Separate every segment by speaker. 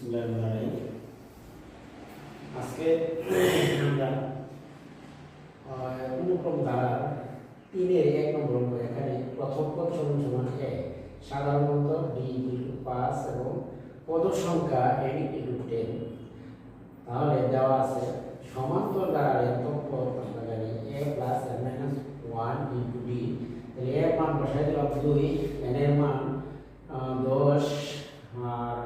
Speaker 1: বিসমিল্লাহিররহমানিররহিম। আজকে আমরা অনুক্রম ধারার 3-এর 1 নম্বর অঙ্ক। এখানে প্রথম পদ সমান সমান a, সাধারণত d = 5 এবং পদ সংখ্যা n = 10। তাহলে দেওয়া আছে সমান্তর ধারার একক পদ আমরা জানি a + n - 1 * d। তাহলে a এর মান বসাই দিলাম 2, n এর মান 10 আর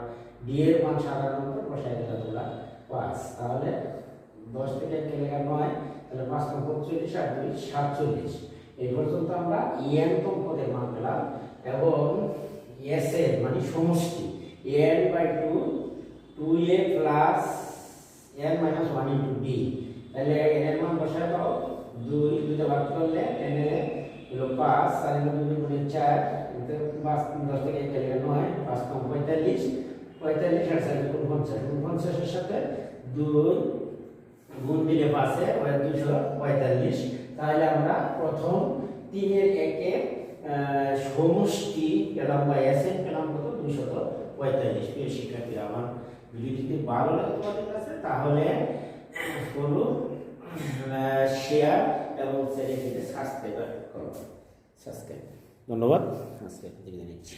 Speaker 1: d এর মান সাধারণত বসাই দিলাম 5। তাহলে 10 থেকে কেটে গেল 9, তাহলে 5 × 45 আর 2 = 47। এই পর্যন্ত আমরা n তম পদের মান পেলাম এবং s এর মানে সমষ্টি n/2 2a + n - 1 * d। তাহলে n এর মান বসাই দাও 2 তে ভাগ করলে n এর হলো 5 আর এর 2 গুণে 4, 5 10 থেকে কেটে গেল 9, 5 × 45 45 আর 4 = 50 50 এর সাথে 2 গুণ দিলে 5 এ হয় 245। তাহলে আমরা প্রথম 3-এর 1-এ সমষ্টি পেলাম বা s এর পেলাম কত 245। প্রিয় শিক্ষার্থীরা, আমার ভিডিওটি যদি ভালো লাগে তোমাদের কাছে তাহলে করো শেয়ার এবং চ্যানেলটিকে সাবস্ক্রাইব করো। ধন্যবাদ। আজকে বিদায় নিচ্ছি।